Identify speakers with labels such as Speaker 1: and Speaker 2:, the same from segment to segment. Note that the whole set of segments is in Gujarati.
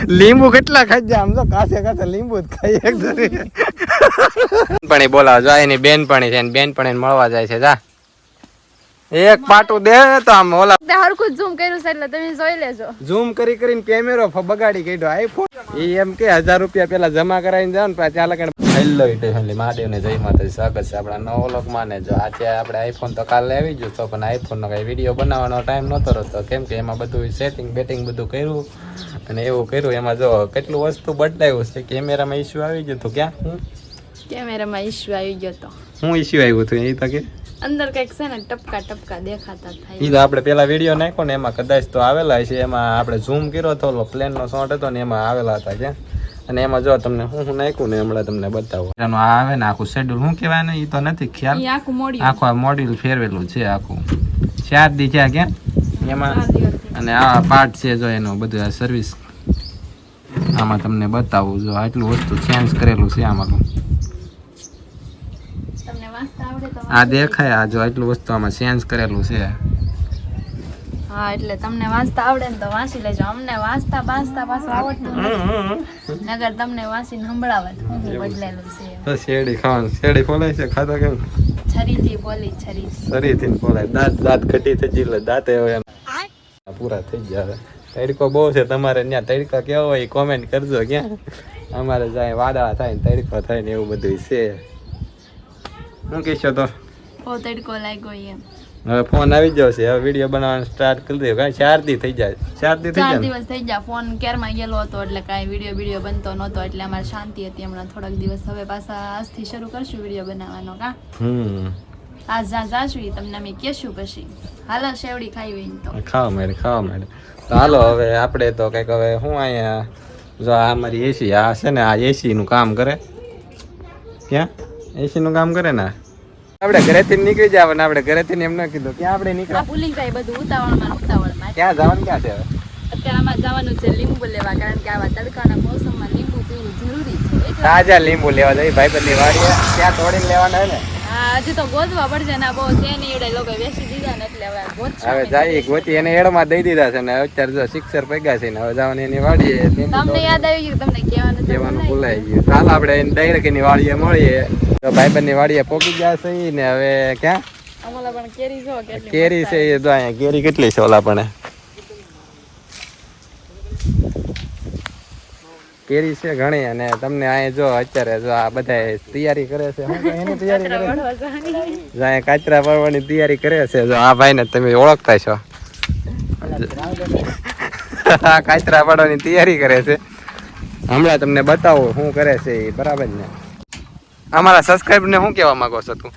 Speaker 1: લીંબુ કેટલા ખાઈ જાય આમ તો કાસે કાસે લીંબુ જ ખાઈ એક પણ બોલાવા જાય એની બેનપણી છે, બેનપણી મળવા જાય છે. જા એક પાટું દે તો આમ ઓલા
Speaker 2: હરખું ઝૂમ કર્યું છે એટલે તમે જોઈ લેજો.
Speaker 1: ઝૂમ કરી કરીને કેમેરો બગાડી કાઢ્યો આઈફોન. એ એમ કે 1000 રૂપિયા પેલા જમા કરાવીને જાવ ને ત્યાં લગન. હેલો ફેમિલી, મહાદેવને જય માતાજી, સ્વાગત છે આપણા નવો વ્લોગમાં. ને જો આજે આપણે આઈફોન તો કાલે આવી ગયો તો, પણ આઈફોનનો કઈ વિડીયો બનાવવાનો ટાઈમ નહોતો રહેતો, કેમ કે એમાં બધું સેટિંગ બેટિંગ બધું કર્યું અને એવું કર્યું. એમાં જો કેટલું વસ્તુ બદલાયું છે. કેમેરામાં ઇસ્યુ આવી ગયો તો ક્યાં
Speaker 2: કેમેરામાં ઇશ્યુ આવી ગયો તો
Speaker 1: હું ઇસ્યુ આવ્યું હતું એ તો કે
Speaker 2: અંદર કઈક છે ને ટપકા ટપકા દેખાતા થાય.
Speaker 1: એ તો આપણે પેલા વિડીયો નાખ્યો ને એમાં કદાચ તો આવેલા છે. એમાં આપણે ઝૂમ કર્યો હતો, પ્લેનનો શોટ હતો ને એમાં આવેલા હતા ક્યાં. અને એમાં જો તમને હું નાખ્યું ને હમણાં તમને બતાવું. એનું આવે ને આખું શેડ્યુલ શું કહેવાય ને એ તો નથી ખ્યાલ. આખું મોડ્યુલ ફેરવેલું છે આખું 4 દી છે ક્યાં એમાં. અને આ પાર્ટ છે જો એનું બધું આ સર્વિસ આમાં તમને બતાવું. જો આટલું વસ્તુ ચેન્જ કરેલું છે આમાં. આ દેખાય આ જો આટલું વસ્તુ આમાં ચેન્જ કરેલું છે.
Speaker 2: હા એટલે તમને વાંચતા આવડે ને તો વાંચી લેજો. અમને વાંચતા પાછું આવડતું નથી, નગર તમને વાંચીને સંભળાવત હું બદલેલું છે.
Speaker 1: તો શેરડી ખાવાનું, શેરડી ફોલાય છે ખાતા કેમ?
Speaker 2: છરીથી બોલી,
Speaker 1: છરીથી ફોલાય. દાંત ઘટી થઈ ગઈ એટલે દાંત એમ પૂરા થઈ ગયા. તડકો બહુ છે તમારે ત્યાં. તડકો કેવો હોય કોમેન્ટ કરજો. ક્યાં અમારે જાય વાદળા થાય ને તડકો થાય ને એવું બધું છે. શું કહેશો તો?
Speaker 2: બહુ તડકો લાગ્યો એમ.
Speaker 1: હવે ફોન આવી જશે. હવે વિડીયો બનાવવાનું સ્ટાર્ટ કરી દે. કાંઈ 4 દી થઈ જાય. 4
Speaker 2: દિવસ થઈ જાય. ફોન કેરમાં ગયેલો હતો એટલે કાંઈ વિડીયો બનતો નહોતો, એટલે અમારે શાંતિ હતી હમણાં થોડાક દિવસ. હવે પાછા આજથી શરૂ કરશું વિડીયો બનાવવાનો. કા આજ જાશું તમને અમે કહેશું પછી. હાલો શેવડી ખાઈ હોય તો
Speaker 1: ખાવા માંડે. તો હાલો હવે આપણે તો કંઈક હવે હું અહીંયા જો આ અમારી એસી આ છે ને, આ એસી નું કામ કરે. ક્યાં એસી નું કામ કરે ને આપણે ઘરેથી નીકળી જવાના. આપણે ઘરેથી એમ ન કીધું ક્યાં આપણે નીકળ્યા
Speaker 2: ભૂલી જાય બધું ઉતાવળમાં.
Speaker 1: ક્યાં જવાનું ક્યાં છે?
Speaker 2: અત્યારે આમાં જવાનું છે લીંબુ લેવા, કારણ કે આવા તડકાના મોસમમાં લીંબુ પીવું જરૂરી છે.
Speaker 1: તાજા લીંબુ લેવા જઈએ ભાઈ બધી વાડીએ. ત્યાં તોડીને લેવાના ને.
Speaker 2: હા હજી તો ગોતવા પડશે ને. બહુ છે નહીં એડે લોકો વેચી દીધા ને એટલે હવે
Speaker 1: હવે જાય ગોતી એને એડમાં દઈ દીધા છે ને. અત્યારે જો સિક્સર પગ્યા છે ને હવે જવાની એની વાડીએ.
Speaker 2: તમને યાદ આવી ગયું? તમને કહેવાનું
Speaker 1: ભૂલાઈ ગયું. ચાલ આપણે એને ડાયરેક્ટ એની વાડીએ મળીએ. તો ભાઈબંધની વાડીએ પોકી ગયા છે ને. હવે ક્યાં
Speaker 2: અમાલા પણ કેરી જો કેટલી
Speaker 1: કેરી છે. એ જો અહીંયા કેરી કેટલી છે ઓલા પણ કેરી છે ઘણી. અને તમને અહીંયા જો અત્યારે જો આ બધા તૈયારી કરે છે. એની તૈયારી કરે છે. કાચરા પડવાની તૈયારી કરે છે. જો આ ભાઈને તમે ઓળખતા છો. કાચરા પડવાની તૈયારી કરે છે. હમણાં તમને બતાવો શું કરે છે એ. બરાબર ને? અમારા સબસ્ક્રાઇબર ને શું કહેવા માંગો છો તું?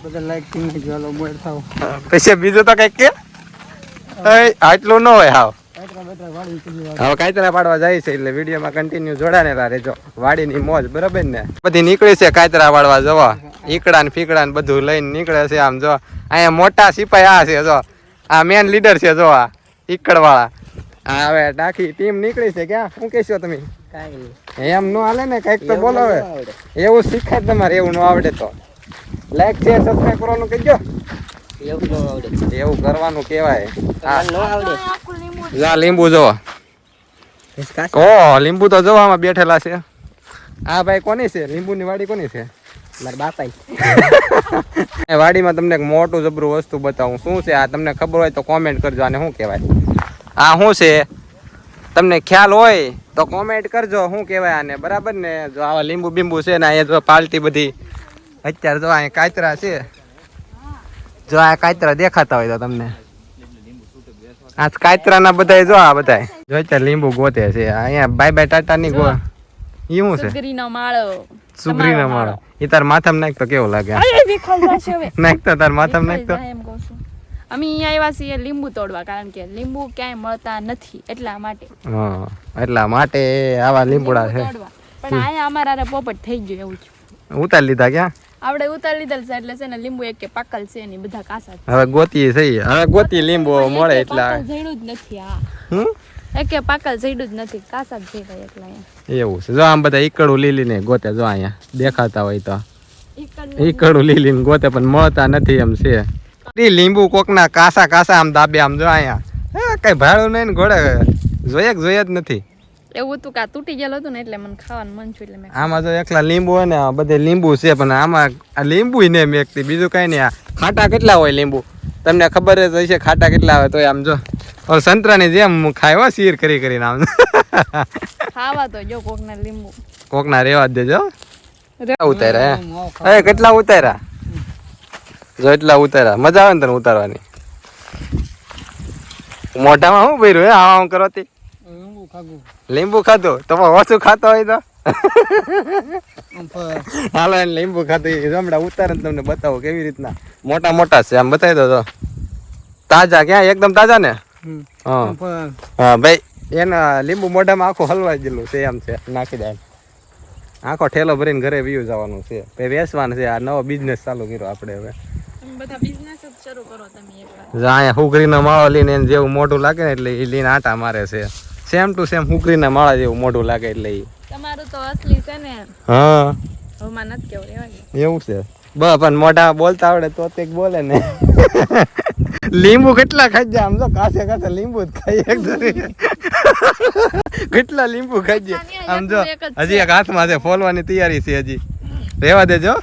Speaker 1: બધા લાઈક પછી બીજું તો કઈક કે આટલું ન હોય. હાવ હવે કાચરા પાડવા જાય છે એટલે વિડીયોમાં કન્ટિન્યુ જોડાનેલા રહેજો. વાડીની મોજ. બરાબર ને? બધી નીકળી છે કાચરા પાડવા. જોવા ઈકડા ને ફીકડા ને બધું લઈને નીકળે છે. આમ જો અહીંયા મોટા સિપાઈ આ છે. જો આ મેન લીડર છે. જો આ ઈકડ વાળા. હા હવે ટાંકી ટીમ નીકળી છે. ક્યાં શું કહેશો તમે? એમ નો હાલે ને, કઈક તો બોલો. હવે એવું શીખાય તમારે. એવું ન આવડે તો લાઈક શેર સબસ્ક્રાઇબ કરવાનું કહેજો. એવું કરવાનું કહેવાય. જા લીંબુ જોવો. લીંબુ તો જોવા આમાં બેઠેલા છે. આ ભાઈ કોની છે? લીંબુની વાડી કોની છે? મારા બાપા. વાડીમાં તમને એક મોટું જબરું વસ્તુ બતાવું. શું છે આ? તમને ખબર હોય તો કોમેન્ટ કરજો. આને શું કહેવાય? આ શું છે તમને ખ્યાલ હોય તો કોમેન્ટ કરજો. શું કહેવાય આને? બરાબર ને? જો આવા લીંબુ બીંબુ છે ને અહીંયા જો પાલટી બધી. અત્યારે જો અહીંયા કાચરા છે. જો આ કાચરા દેખાતા હોય તો તમને આ કાચરા ના બધા જો આ બધા જો અત્યારે લીંબુ ગોતે છે. અહીંયા બાય બાય ટાટા ની ગો. ઈ શું છે? સુગરીનો માળો. ઈ તાર માથામાં નાખ તો કેવું લાગે? નાખ તો તાર માથામાં નાખ તો.
Speaker 2: અમે અહીંયા આવ્યા છીએ લીંબુ તોડવા, કારણ કે લીંબુ ક્યાંય મળતા નથી એટલા માટે.
Speaker 1: હા એટલા માટે આવા લીંબુડા છે.
Speaker 2: પણ અહીંયા અમારા પોપટ થઈ ગયો એવું છે.
Speaker 1: ઉતારી લીધા ક્યાં?
Speaker 2: આપણે ઉતારી લીધેલ છે એટલે છે ને લીંબુ એક કે પાકલ છે ને બધા કાસા.
Speaker 1: હવે ગોતી થઈ. હવે ગોતી લીંબુ મળે એટલે
Speaker 2: જઈડું જ નથી. હા એક કે પાકલ જઈડું જ નથી, કાસા જ જઈ રહ્યા એટલે અહીંયા
Speaker 1: એવું છે. જો આમ બધા ઈકડું લીલી ને ગોતે. જો અહીંયા દેખાતા હોય તો ઈકડું લીલી ને ગોતે પણ મળતા નથી એમ છે. લીંબુ કોકના કાસા કાસા આમ દાબે. આમ જો અહીંયા કઈ ભાડું નહીં ને ઘોડે જોઈએ જ નથી.
Speaker 2: એવું હતું કે આ તૂટી ગયેલું હતું ને એટલે મને ખાવાનું મન થયું એટલે મેં
Speaker 1: આમાં તો એકલા લીંબુ હોય ને બધે લીંબુ છે પણ આમાં આ લીંબુ ને મેકતી બીજું કઈ નહીં. આ ખાટા કેટલા હોય લીંબુ તમને ખબર જ હશે ખાટા કેટલા હોય તો આમ જો સંતરાની જેમ ખાય હો શીર કરી કરીને આમ
Speaker 2: ખાવા તો જો કોકના લીંબુ
Speaker 1: કોકના રેવા જ દેજો. ઉતાર્યા કેટલા ઉતાર્યા જો એટલા ઉતાર્યા મજા આવે ને તને ઉતારવાની. મોઢામાં શું ભર્યું હે આમ કરવાથી લીંબુ ખાધું તમે ઓછું ખાતો હોય તો હાલો એને લીંબુ ખાધું હમણાં ઉતારે ને તમને બતાવો કેવી રીતના મોટા મોટા છે આમ બતાવી દો તો તાજા ક્યાં એકદમ તાજા ને. હા ભાઈ એના લીંબુ મોઢામાં આખું હલવાઈ ગયેલું છે એમ છે નાખી દે આખો ઠેલો ભરીને ઘરે વીયું જવાનું છે પછી વેચવાનું છે. આ નવો બિઝનેસ ચાલુ કર્યો આપણે હવે.
Speaker 2: બધા બિઝનેસ જ શરૂ કરો તમે એકવાર.
Speaker 1: અહીંયા હુકરીનો માળો લઈને એને જેવું મોઢું લાગે ને એટલે એ લઈને આટા મારે છે. સેમ ટુ સેમ હુકરીના માળા જેવું મોઢું લાગે એટલે એ.
Speaker 2: તમારું તો અસલી છે ને.
Speaker 1: હા
Speaker 2: હમણાં નથી કેવું રેવા
Speaker 1: એવું છે પણ મોઢા બોલતા આવડે તો તે બોલે ને. લીંબુ કેટલા ખાઈ જાય આમ તો કાસે કાસે લીંબુ જ ખાઈ કેટલા લીંબુ ખાઈ જાય આમ જો હજી એક હાથમાં છે ફોલવાની તૈયારી છે હજી રેવા દેજો.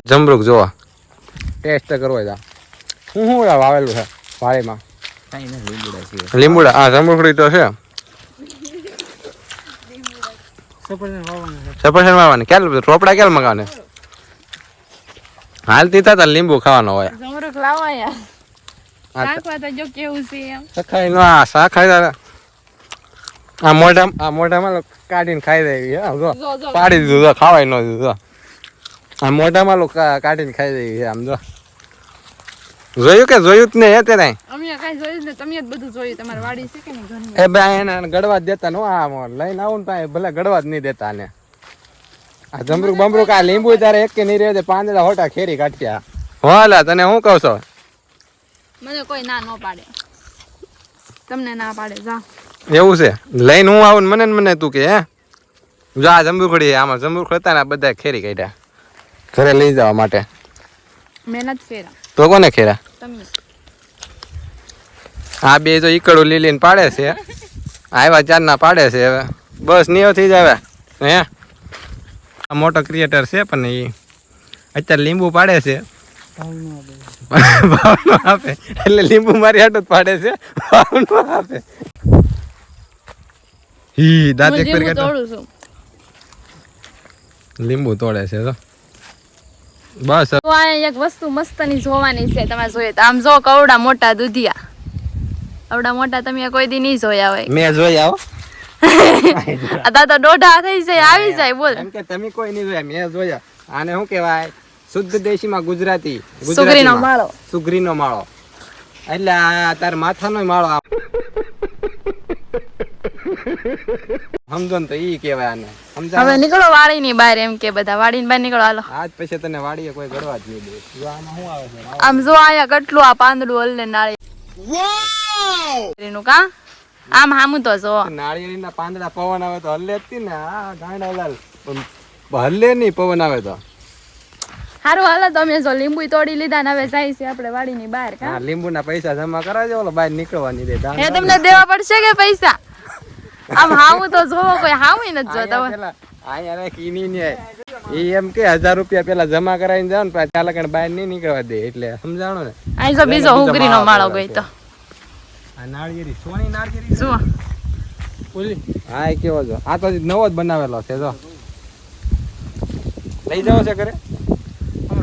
Speaker 1: જમરૂક જોવા ટેસ્ટ કરવો છે હું વાવેલું છે વાડીમાં લીંબુડા. હા જમરૂખડી તો છે. સફરજન વાવવાની ક્યારે રોપડા ક્યારે મગાવને હાલતી થતા લીંબુ ખાવાનો હોય.
Speaker 2: જમરૂખ લાવો યાર શાકવા તો જો કેવું છે એમ
Speaker 1: સખાઈ નો આ શાખાઈ આ મોઢામાં કાઢીને ખાઈ દેવી જો પાડી દીધું જો ખાવાય ન દીધું આ મોઢામાં કાઢીને ખાઈ દેવી આમ જો જોયું કે જોયું જ ને હે તે કાંઈ
Speaker 2: અમે કાંઈ જોયું ને તમે જ બધું જોયું તમારી વાડી છે કે નહીં ઘરની
Speaker 1: એ ભાઈ એને ગળવા જ દેતા નો આ લઈને આવું ને ભલે ગળવા જ નહીં દેતા ને આ જમરૂક બમરૂક આ લીંબુ તારે એક કે નહીં રહે પાંદડા હોટા ખેરી કાઢ્યા હોલા તને હું કહું છો
Speaker 2: મને કોઈ ના ન પાડે તમને ના પાડે જા
Speaker 1: એવું છે લઈને હું આવું ને મને તું કે હે જો આ જમરૂખડી આમાં જમરૂખ હતા ને બધા ખેરી કાઢ્યા ઘરે લઈ જવા માટે
Speaker 2: મહેનત ફેરા
Speaker 1: તો કોને ખેરા
Speaker 2: તમે
Speaker 1: આ બે તો ઈકડું લીલીને પાડે છે આવ્યા ચારના પાડે છે હવે બસ નિયો થઈ જાય હે આ મોટો ક્રિએટર છે પણ એ અત્યારે લીંબુ પાડે છે ભાવ નો આપે એટલે લીંબુ મારી હાટું જ પાડે છે ભાવ નો આપે હી દાંત એક કરી
Speaker 2: તોડું છું
Speaker 1: લીંબુ તોડે છે તો બસ
Speaker 2: તો આ એક વસ્તુ મસ્તની જોવાની છે તમે જોઈએ તો આમ જો કવડા મોટા દૂધિયા આવડા મોટા તમે કોઈ દી નહીં જોયા હોય
Speaker 1: મેં જોઈ આવો
Speaker 2: આ તો દોઢા થઈ જાય આવી જાય બોલ
Speaker 1: એમ કે તમે કોઈ નહીં જોયા મેં જોયા આને શું કહેવાય શુદ્ધ દેશીમાં ગુજરાતી
Speaker 2: સુગરીનો માળો
Speaker 1: સુગરીનો માળો એટલે આ તાર માથાનો માળો સમજો ને તો ઈ કહેવાય આને સમજા
Speaker 2: હવે નીકળો વાડી ની બહાર એમ કે બધા વાડી ની બહાર નીકળો હાલો
Speaker 1: આજ પછી તને વાડીએ કોઈ ગળવા જ નહીં દે જો આમાં શું આવે છે
Speaker 2: આમ જો આયા કેટલું આ પાંદડું હલને નાળી વાવ કા આમ હામું તો જો
Speaker 1: નાળિયેરીના પાંદડા પવન આવે તો હલ્લે જ ને આ ગાંડાલાલ હલ્લે નહીં પવન આવે તો
Speaker 2: હારું હાલો તો અમે જો લીંબુ તોડી લીધા ને હવે જાય છે આપણે વાડી ની બહાર કા
Speaker 1: હા લીંબુના પૈસા જમા કરાવજો ઓલો બહાર નીકળવા નહીં દે
Speaker 2: હે તમને દેવા પડશે કે પૈસા આમ હામું તો જોવો કોઈ હામું નથી જોતા
Speaker 1: અહીંયા રાખી ની એ એમ કે 1000 રૂપિયા પેલા જમા કરાવીને જાવ ને પછી ચાલે કણ બહાર નહીં નીકળવા દે એટલે સમજાણો ને
Speaker 2: આ જો બીજો હુંગરીનો માળો ગઈ તો
Speaker 1: આ નાળિયેરી સોની નાળિયેરી
Speaker 2: જો
Speaker 1: ઓલી હા એ કેવો જો આ તો નવો જ બનાવેલો છે જો લઈ જાવ છે ઘરે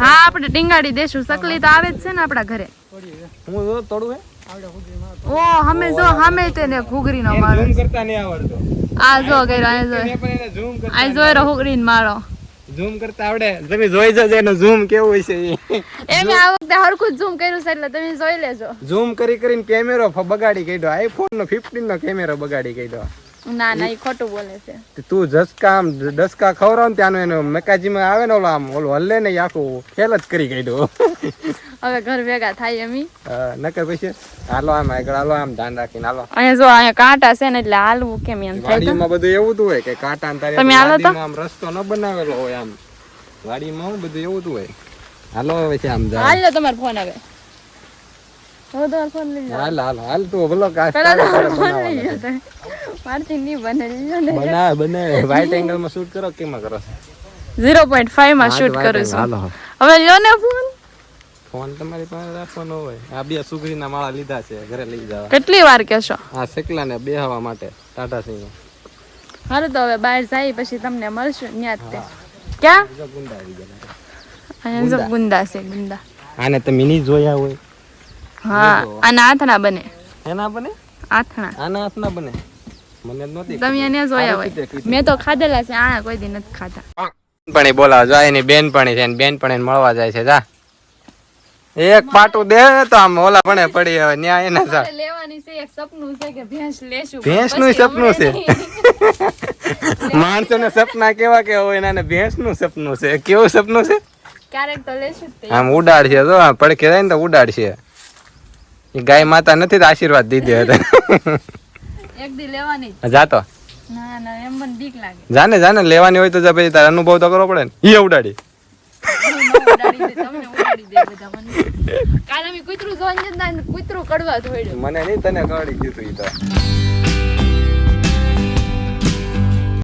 Speaker 2: હા આપણે ટીંગાડી દેશું સકલી તો આવે જ છે ને આપડા ઘરે
Speaker 1: હું જો તોડું હે
Speaker 2: ઓ હમે જો હમે તેને ઘુગરીનો માળો
Speaker 1: ઝૂમ કરતા નહીં આવડતો
Speaker 2: આ જો કર્યો આ જો
Speaker 1: પણ એને ઝૂમ કરતા
Speaker 2: આ જો ઘુગરીનો માળો
Speaker 1: ઝૂમ કરતા આવડે તમે જોઈ જજો એનો ઝૂમ કેવું છે
Speaker 2: એમે આ વખતે હરખું ઝૂમ કર્યું છે એટલે તમે જોઈ લેજો
Speaker 1: ઝૂમ કરી કરીને કેમેરો બગાડી કાઢ્યો આઈફોન નો 15 નો કેમેરો બગાડી કાઢ્યો
Speaker 2: ના ના એ ખોટું બોલે છે
Speaker 1: તું જસકા આમ ડસકા ખવરાવ ને ત્યાંનો એનો મેકાજીમાં આવે ને ઓલો આમ ઓલો હલ્લે ને આખું ખેલ જ કરી કાઢ્યો
Speaker 2: હવે ઘર ભેગા થાય એમી
Speaker 1: નકર પછી હાલો આમ આગળ હાલો આમ ધ્યાન રાખીને હાલો
Speaker 2: અહીંયા જો અહીંયા કાંટા છે ને એટલે હાલવું કેમ એમ થાય
Speaker 1: વાડીમાં બધું એવું જ હોય કે કાંટા ને તારે
Speaker 2: તમે હાલો તો
Speaker 1: આમ રસ્તો ન બનાવેલો હોય આમ વાડીમાં બધું એવું જ હોય હાલો હવે છે આમ જા
Speaker 2: હાલ લો તમારો ફોન આવે હવે તમારો ફોન લઈ જાઓ
Speaker 1: હાલ તું ભલો
Speaker 2: પેલા તમારો ફોન લઈ જાઓ મારથી નહીં બને લ્યો ને
Speaker 1: બના વાઇટ એંગલ માં શૂટ કરો કેમાં કરો
Speaker 2: 0.5 માં શૂટ કરું છું
Speaker 1: હાલો
Speaker 2: હવે લ્યો ને ફોન
Speaker 1: ફોન તમારી પાસે રાખવાનો હોય આ બે સુગરીના માળા લીધા છે ઘરે લઈ જવા
Speaker 2: કેટલી વાર કહેશો
Speaker 1: આ સેકલા ને બેહવા માટે ટાટા સિંહ
Speaker 2: હારું તો હવે બહાર જાય પછી તમને મળશું ન્યા જ તે ક્યાં
Speaker 1: ગુંડા આવી ગયા
Speaker 2: અહીંયા જો ગુંદા છે ગુંદા
Speaker 1: આને તમે ની જોયા હોય
Speaker 2: હા આના હાથના બને
Speaker 1: એના બને
Speaker 2: હાથના
Speaker 1: આના હાથ ના બને મને નહોતી
Speaker 2: તમે એને જોયા હોય મેં તો ખાધેલા છે આ કોઈ દી નથી ખાધા
Speaker 1: પણ બોલાવા જાય એની બેનપણી છે ને બેનપણી મળવા જાય છે જા એક પાટું દે તો આમ ઓલા પણ પડી હવે ન્યા એના જા
Speaker 2: લેવાની છે એક સપનું છે કે ભેંસ લેશું
Speaker 1: ભેંસનું સપનું છે માણસોને સપના કેવા કેવા હોય એના ભેંસનું સપનું છે કેવું સપનું છે
Speaker 2: ક્યારેક તો લેશું જ તે
Speaker 1: આમ ઉડાડ છે તો પડખે જાય ને તો ઉડાડ છે એ ગાય માતા નથી તો આશીર્વાદ દીધે હતા
Speaker 2: એક દી લેવાની જ.
Speaker 1: જાતો
Speaker 2: ના ના એમ મને બીક લાગે
Speaker 1: જાને લેવાની હોય તો જા પછી તાર અનુભવ તો કરવો પડે ને એ ઉડાડી
Speaker 2: હું ન ઉડાડી દે તમને ઉડાડી દે બધા મને કાલે અમે કૂતરું જોવા જતા ને કૂતરું કડવા થોડ્યું
Speaker 1: મને નહીં તને કડી દીધું ઈ તો